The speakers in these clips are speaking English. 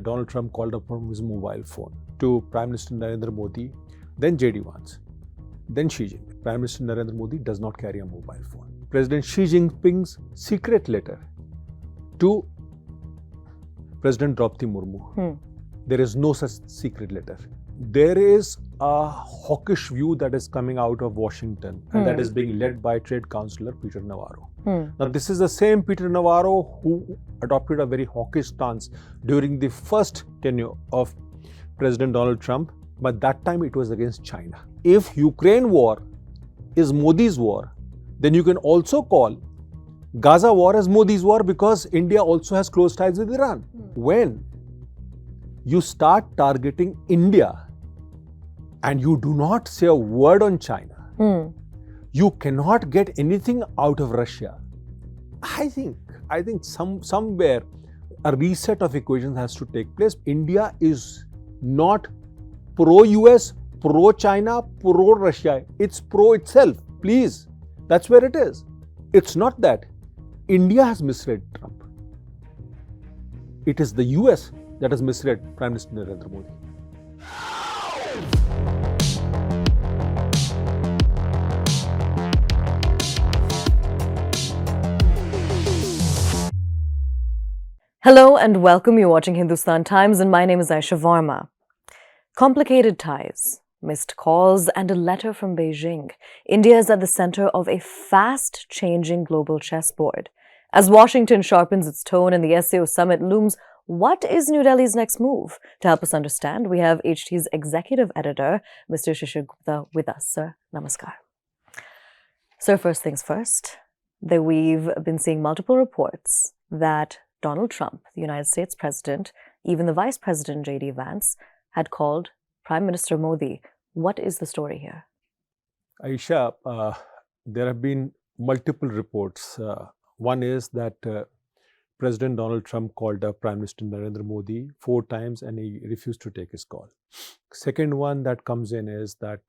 Donald Trump called up from his mobile phone to Prime Minister Narendra Modi, then JD Vance, then Xi Jinping. Prime Minister Narendra Modi does not carry a mobile phone. President Xi Jinping's secret letter to President Draupadi Murmu. There is no such secret letter. There is a hawkish view that is coming out of Washington and that is being led by Trade Councillor Peter Navarro. Now, this is the same Peter Navarro who adopted a very hawkish stance during the first tenure of President Donald Trump, but that time it was against China. If Ukraine war is Modi's war, then you can also call Gaza war as Modi's war because India also has close ties with Iran. When you start targeting India and you do not say a word on China, you cannot get anything out of Russia. I think somewhere a reset of equations has to take place. India is not pro-US, pro-China, pro-Russia. It's pro itself. Please, that's where it is. It's not that India has misread Trump. It is the US that has misread Prime Minister Narendra Modi. Hello and welcome. You're watching Hindustan Times and my name is Aisha Varma. Complicated ties, missed calls and a letter from Beijing. India is at the center of a fast-changing global chessboard. As Washington sharpens its tone and the SCO summit looms, what is New Delhi's next move? To help us understand, we have HT's executive editor, Mr. Shishir Gupta, with us. Sir, namaskar. Sir, first things first, that we've been seeing multiple reports that Donald Trump, the United States president, even the vice president, JD Vance, had called Prime Minister Modi. What is the story here? Aisha, there have been multiple reports. One is that President Donald Trump called up Prime Minister Narendra Modi 4 times and he refused to take his call. Second one that comes in is that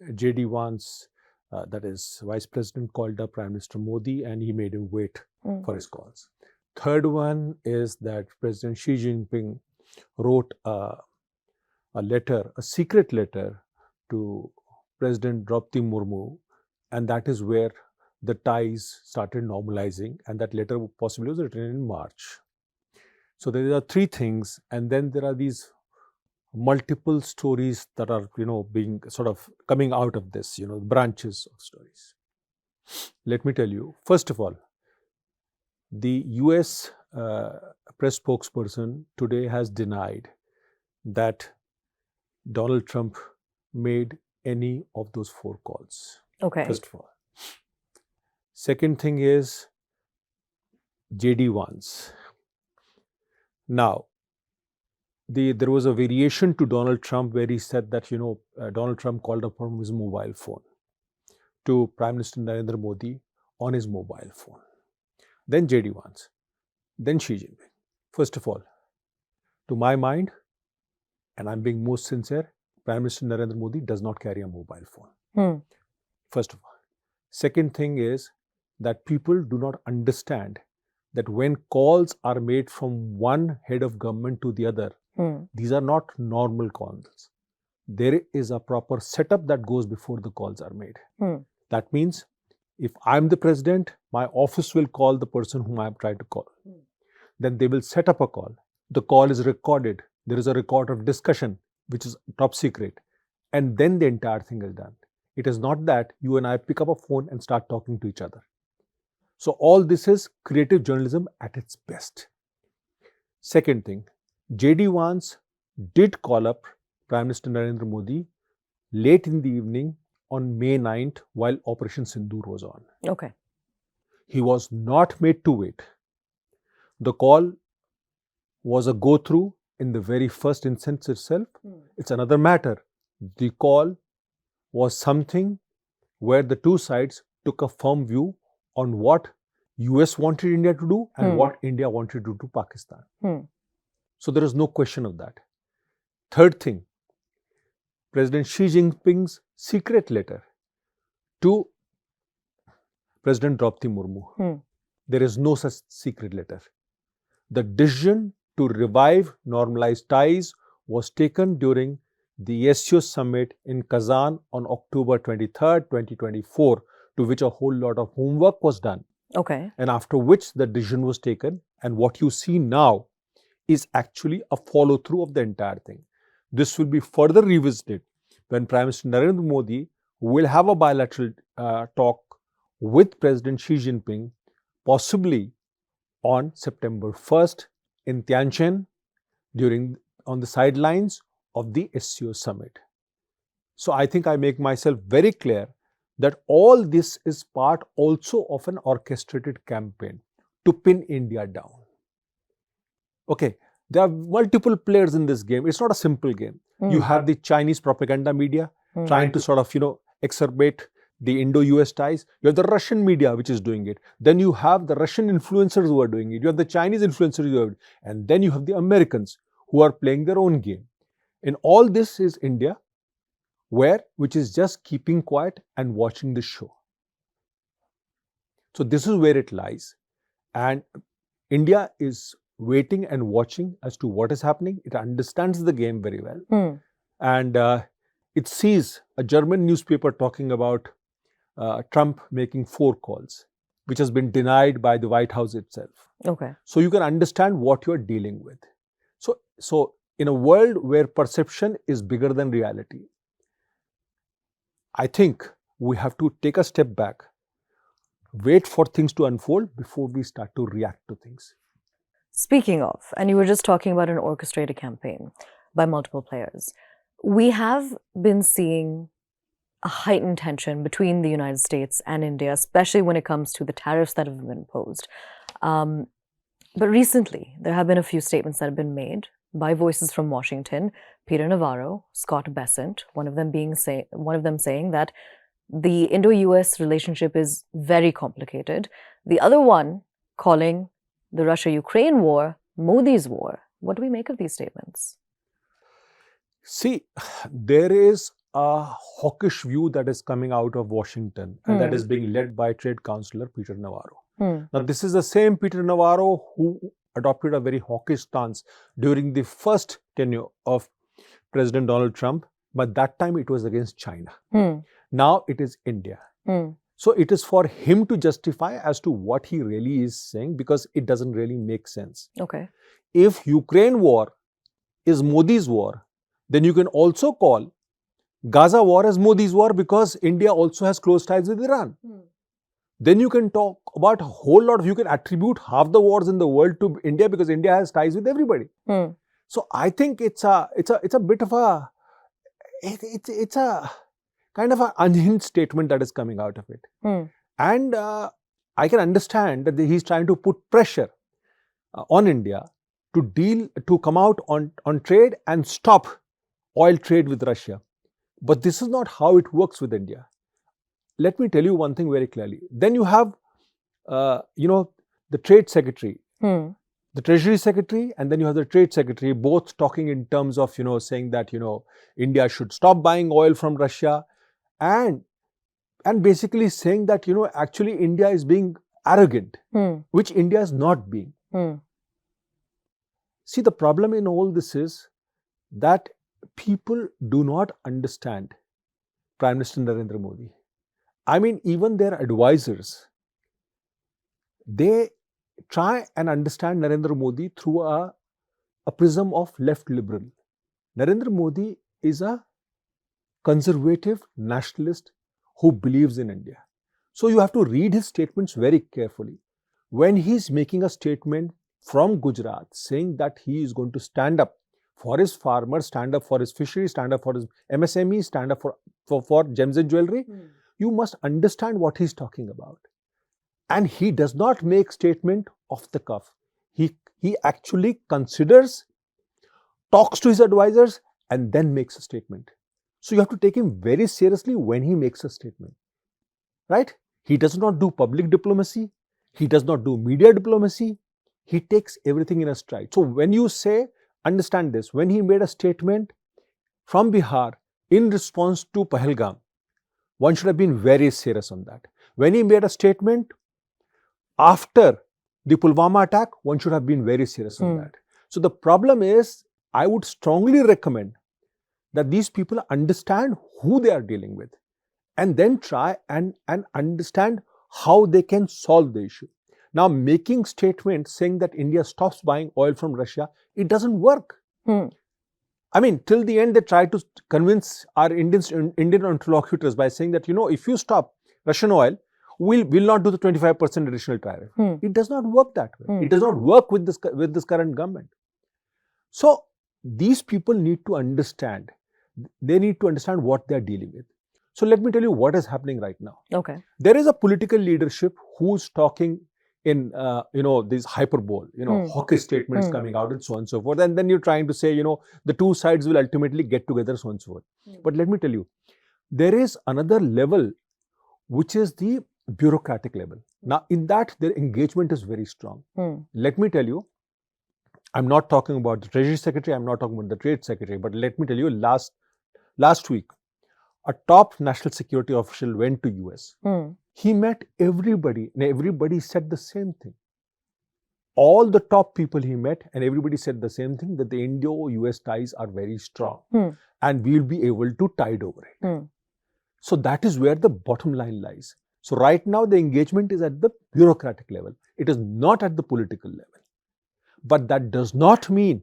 JD Vance, that is Vice President, called up Prime Minister Modi and he made him wait for his calls. Third one is that President Xi Jinping wrote a letter, a secret letter to President Draupadi Murmu, and that is where the ties started normalizing, and that letter possibly was written in March. So there are 3 things, and then there are these multiple stories that are, being sort of coming out of this, branches of stories. Let me tell you, first of all, the US press spokesperson today has denied that Donald Trump made any of those 4 calls. Okay. First of all. Second thing is JD Vance. Now, there was a variation to Donald Trump where he said that, Donald Trump called up from his mobile phone to Prime Minister Narendra Modi on his mobile phone. Then JD Vance, then Xi Jinping. First of all, to my mind, and I'm being most sincere, Prime Minister Narendra Modi does not carry a mobile phone. First of all. Second thing is that people do not understand that when calls are made from one head of government to the other, these are not normal calls. There is a proper setup that goes before the calls are made. That means if I'm the president, my office will call the person whom I'm trying to call. Then they will set up a call. The call is recorded. There is a record of discussion, which is top secret. And then the entire thing is done. It is not that you and I pick up a phone and start talking to each other. So all this is creative journalism at its best. Second thing, JD Vance did call up Prime Minister Narendra Modi late in the evening on May 9th while Operation Sindoor was on. Okay. He was not made to wait. The call was a go-through in the very first instance itself. It's another matter. The call was something where the 2 sides took a firm view on what US wanted India to do and what India wanted to do to Pakistan. So there is no question of that. Third thing, President Xi Jinping's secret letter to President Draupadi Murmu. There is no such secret letter. The decision to revive normalized ties was taken during the SCO summit in Kazan on October 23rd, 2024, to which a whole lot of homework was done. Okay. And after which the decision was taken. And what you see now is actually a follow through of the entire thing. This will be further revisited when Prime Minister Narendra Modi will have a bilateral talk with President Xi Jinping, possibly on September 1st in Tianjin on the sidelines of the SCO summit. So I think I make myself very clear that all this is part also of an orchestrated campaign to pin India down. Okay, there are multiple players in this game. It's not a simple game. You have the Chinese propaganda media trying to sort of, exacerbate the Indo-US ties. You have the Russian media which is doing it. Then you have the Russian influencers who are doing it. You have the Chinese influencers who are doing it. And then you have the Americans who are playing their own game. In all this is India, which is just keeping quiet and watching the show. So this is where it lies. And India is waiting and watching as to what is happening. It understands the game very well. And it sees a German newspaper talking about Trump making 4 calls, which has been denied by the White House itself. Okay. So you can understand what you're dealing with. So in a world where perception is bigger than reality, I think we have to take a step back, wait for things to unfold before we start to react to things. Speaking of, and you were just talking about an orchestrated campaign by multiple players, we have been seeing a heightened tension between the United States and India, especially when it comes to the tariffs that have been imposed. But recently, there have been a few statements that have been made by voices from Washington, Peter Navarro, Scott Bessent, one of them saying that the Indo-US relationship is very complicated. The other one calling the Russia-Ukraine war Modi's war. What do we make of these statements? See, there is a hawkish view that is coming out of Washington, and that is being led by Trade Councillor Peter Navarro. Now, this is the same Peter Navarro who adopted a very hawkish stance during the first tenure of President Donald Trump, but that time it was against China. Now it is India. So it is for him to justify as to what he really is saying, because it doesn't really make sense. Okay. If Ukraine war is Modi's war, then you can also call Gaza war as Modi's war, because India also has close ties with Iran. Then you can talk about a whole lot of, you can attribute half the wars in the world to India, because India has ties with everybody. So I think it's a bit of a, it's a kind of an unhinged statement that is coming out of it. And I can understand that he's trying to put pressure on India to come out on trade and stop oil trade with Russia. But this is not how it works with India. Let me tell you one thing very clearly. Then you have, the Trade Secretary, the Treasury Secretary, and then you have the Trade Secretary, both talking in terms of, saying that, India should stop buying oil from Russia, and basically saying that, actually India is being arrogant, which India is not being. See, the problem in all this is that people do not understand Prime Minister Narendra Modi. I mean, even their advisors, they try and understand Narendra Modi through a prism of left liberal. Narendra Modi is a conservative nationalist who believes in India. So you have to read his statements very carefully. When he's making a statement from Gujarat saying that he is going to stand up for his farmers, stand up for his fishery, stand up for his MSME, stand up for gems and jewelry, you must understand what he's talking about. And he does not make statement off the cuff. He actually considers, talks to his advisors, and then makes a statement. So you have to take him very seriously when he makes a statement, right? He does not do public diplomacy. He does not do media diplomacy. He takes everything in a stride. So when you say, understand this, when he made a statement from Bihar in response to Pahalgam, one should have been very serious on that. When he made a statement after the Pulwama attack, one should have been very serious on that. So the problem is, I would strongly recommend that these people understand who they are dealing with and then try and understand how they can solve the issue. Now, making statements saying that India stops buying oil from Russia, it doesn't work. I mean, till the end, they try to convince our Indian interlocutors by saying that, if you stop Russian oil, we'll not do the 25% additional tariff. It does not work that way. It does not work with this current government. So these people need to understand. They need to understand what they are dealing with. So let me tell you what is happening right now. Okay. There is a political leadership who's talking in these hyperbole, hawkish statements coming out and so on and so forth. And then you're trying to say, the two sides will ultimately get together, so on and so forth. But let me tell you, there is another level, which is the bureaucratic level. Now, in that, their engagement is very strong. Let me tell you, I'm not talking about the Treasury Secretary, I'm not talking about the Trade Secretary, but let me tell you, last week, a top national security official went to US. He met everybody, and everybody said the same thing. All the top people he met, and everybody said the same thing, that the Indo-US ties are very strong, and we'll be able to tide over it. So that is where the bottom line lies. So right now, the engagement is at the bureaucratic level. It is not at the political level. But that does not mean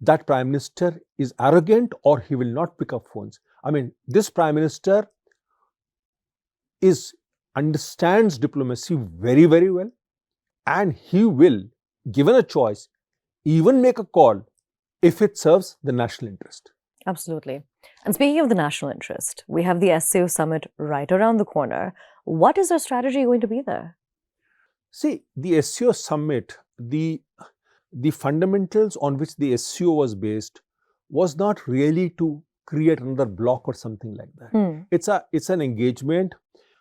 that Prime Minister is arrogant or he will not pick up phones. I mean, this Prime Minister understands diplomacy very, very well, and he will, given a choice, even make a call if it serves the national interest. Absolutely. And speaking of the national interest, we have the SCO summit right around the corner. What is our strategy going to be there? See, the SCO summit, the fundamentals on which the SCO was based was not really to create another block or something like that. It's an engagement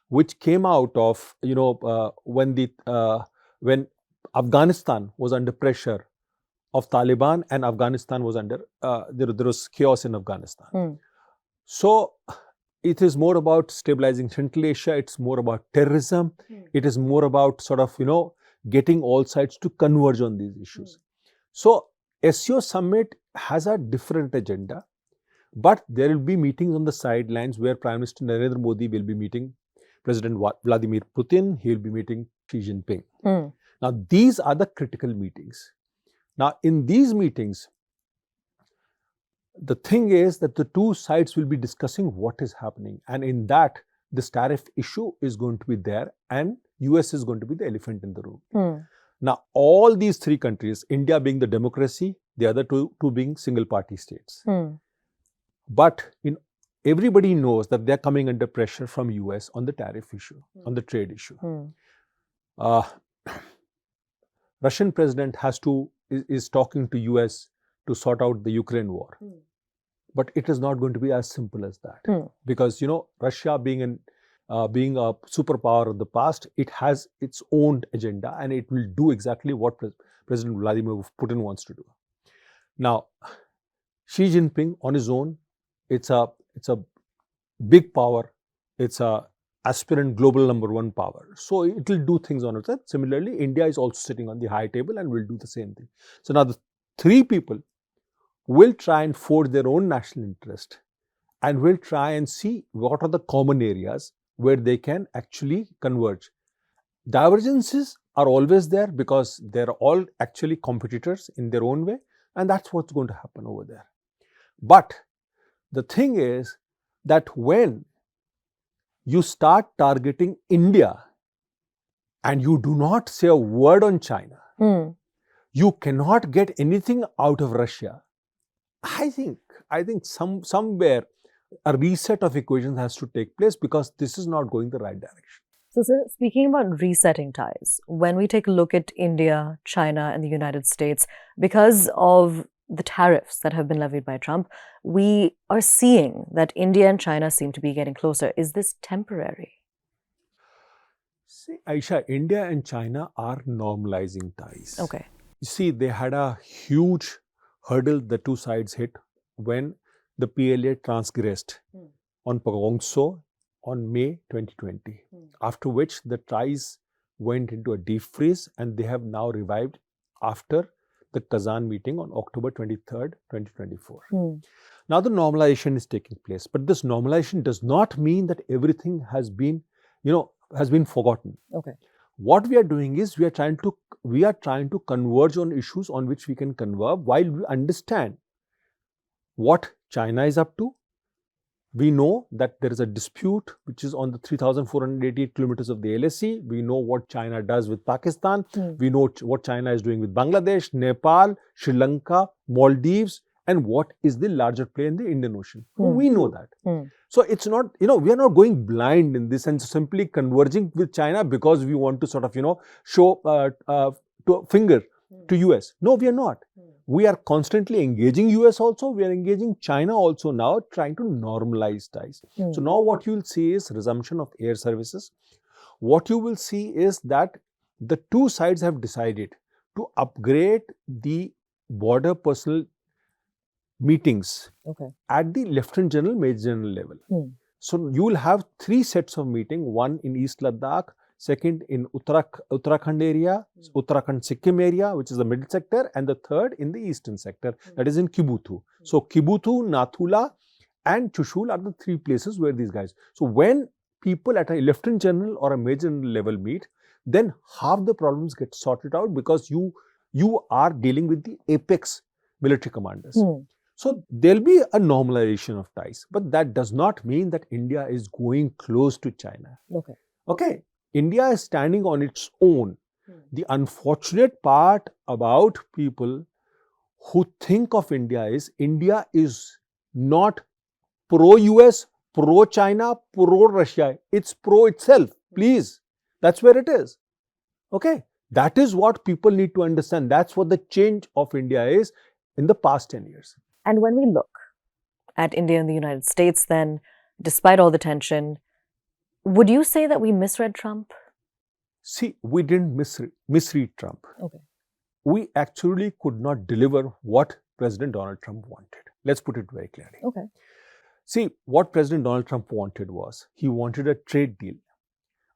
which came out of when Afghanistan was under pressure of Taliban, and Afghanistan was under there was chaos in Afghanistan. So it is more about stabilizing Central Asia. It's more about terrorism. It is more about sort of getting all sides to converge on these issues. So SCO summit has a different agenda, but there will be meetings on the sidelines where Prime Minister Narendra Modi will be meeting President Vladimir Putin. He will be meeting Xi Jinping. Now, these are the critical meetings. Now, in these meetings, the thing is that the two sides will be discussing what is happening. And in that, this tariff issue is going to be there, and US is going to be the elephant in the room. Now, all these three countries, India being the democracy, the other two being single-party states. But everybody knows that they're coming under pressure from US on the tariff issue, on the trade issue. Russian president is talking to US to sort out the Ukraine war. But it is not going to be as simple as that. Because, Russia being a superpower of the past, it has its own agenda, and it will do exactly what President Vladimir Putin wants to do. Now, Xi Jinping on his own, it's a big power. It's a aspirant global #1 power. So it will do things on its own. Similarly, India is also sitting on the high table and will do the same thing. So now the three people will try and forge their own national interest, and will try and see what are the common areas where they can actually converge. Divergences are always there because they're all actually competitors in their own way, and that's what's going to happen over there. But the thing is that when you start targeting India and you do not say a word on China, you cannot get anything out of Russia. I think somewhere a reset of equations has to take place, because this is not going the right direction. So, sir, speaking about resetting ties, when we take a look at India, China, and the United States, because of the tariffs that have been levied by Trump, we are seeing that India and China seem to be getting closer. Is this temporary? See, Aisha, India and China are normalizing ties. Okay. You see, they had a huge hurdle the two sides hit when the PLA transgressed on Pagong So on May 2020, after which the ties went into a deep freeze, and they have now revived after the Kazan meeting on October 23rd, 2024. Now the normalization is taking place, but this normalization does not mean that everything has been, forgotten. Okay. What we are doing is we are trying to converge on issues on which we can converge while we understand what China is up to. We know that there is a dispute which is on the 3,488 kilometers of the LSE. We know what China does with Pakistan. We know what China is doing with Bangladesh, Nepal, Sri Lanka, Maldives, and what is the larger play in the Indian Ocean. We know that. So it's not, we are not going blind in this and simply converging with China because we want to sort of, show to finger to US. No, we are not. We are constantly engaging US also. We are engaging China also now, trying to normalize ties. So now what you will see is resumption of air services. What you will see is that the two sides have decided to upgrade the border personnel meetings at the Lieutenant General, Major General level. So you will have 3 sets of meeting, one in East Ladakh, second in Uttarakhand area, Uttarakhand Sikkim area, which is the middle sector, and the third in the eastern sector, that is in Kibuthu. So Kibuthu, Nathula and Chushul are the 3 places where these guys. So when people at a Lieutenant General or a Major General level meet, then half the problems get sorted out because you are dealing with the apex military commanders. So there'll be a normalization of ties, but that does not mean that India is going close to China. Okay. India is standing on its own. The unfortunate part about people who think of India is not pro-US, pro-China, pro-Russia. It's pro itself. Please. That's where it is. Okay. That is what people need to understand. That's what the change of India is in the past 10 years. And when we look at India and the United States, then, despite all the tension, would you say that we misread Trump? See, we didn't misread Trump. We actually could not deliver what President Donald Trump wanted. Let's put it very clearly. See, what President Donald Trump wanted was, he wanted a trade deal.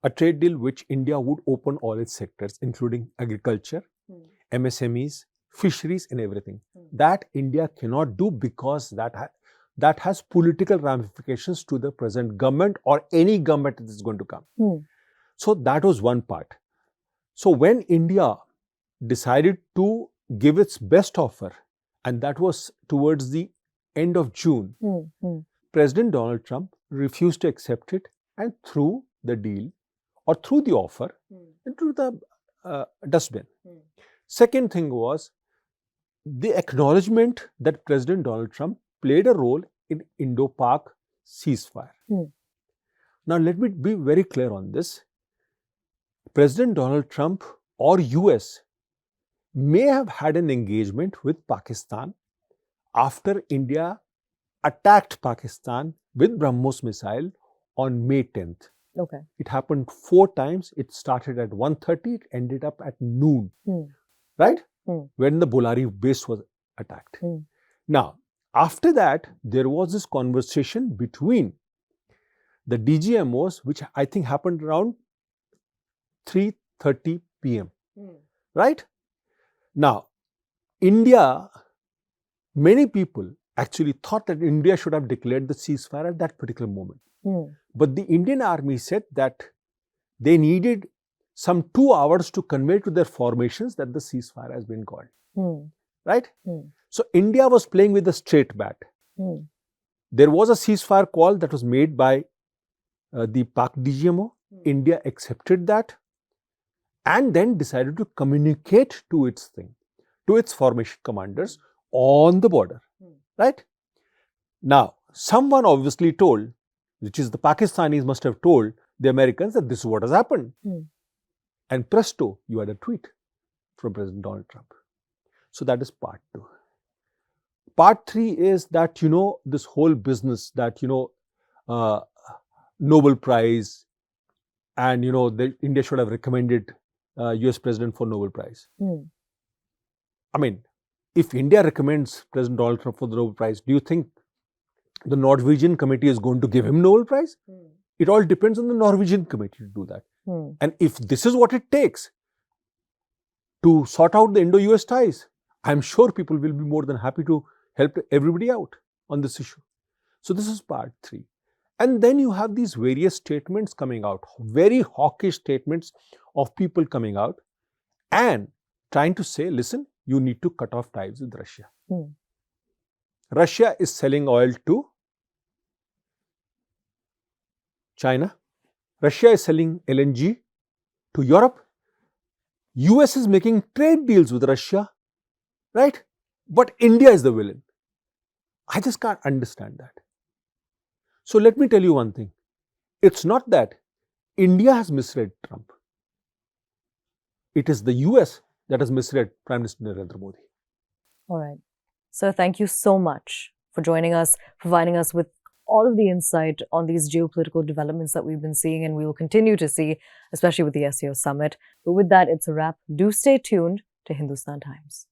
A trade deal which India would open all its sectors, including agriculture, MSMEs, fisheries and everything. That India cannot do because that has political ramifications to the present government or any government that is going to come. So that was one part. So when India decided to give its best offer, and that was towards the end of June, President Donald Trump refused to accept it and threw the deal or threw the offer into the dustbin. Second thing was the acknowledgement that President Donald Trump played a role in Indo-Pak ceasefire. Now let me be very clear on this. President Donald Trump or US may have had an engagement with Pakistan after India attacked Pakistan with BrahMos missile on May 10th. It happened 4 times. It started at 1:30, it ended up at noon. Right? When the Bolari base was attacked. Now, after that, there was this conversation between the DGMOs, which I think happened around 3:30 p.m. Right? Now, India, many people actually thought that India should have declared the ceasefire at that particular moment. But the Indian army said that they needed some 2 hours to convey to their formations that the ceasefire has been called. Right? So India was playing with a straight bat. There was a ceasefire call that was made by the Pak DGMO. India accepted that and then decided to communicate to its formation commanders on the border. Right? Now, someone obviously told, which is the Pakistanis must have told the Americans that this is what has happened. And presto, you had a tweet from President Donald Trump. So that is part 2. Part 3 is that, this whole business that, Nobel Prize and, India should have recommended US President for Nobel Prize. I mean, if India recommends President Donald Trump for the Nobel Prize, do you think the Norwegian committee is going to give him Nobel Prize? It all depends on the Norwegian committee to do that. And if this is what it takes to sort out the Indo-US ties, I'm sure people will be more than happy to help everybody out on this issue. So this is part 3. And then you have these various statements coming out, very hawkish statements of people coming out and trying to say, listen, you need to cut off ties with Russia. Russia is selling oil to China. Russia is selling LNG to Europe. US is making trade deals with Russia, right? But India is the villain. I just can't understand that. So let me tell you one thing. It's not that India has misread Trump. It is the US that has misread Prime Minister Narendra Modi. All right. Sir, thank you so much for joining us, providing us with all of the insight on these geopolitical developments that we've been seeing and we will continue to see, especially with the SEO summit. But with that, it's a wrap. Do stay tuned to Hindustan Times.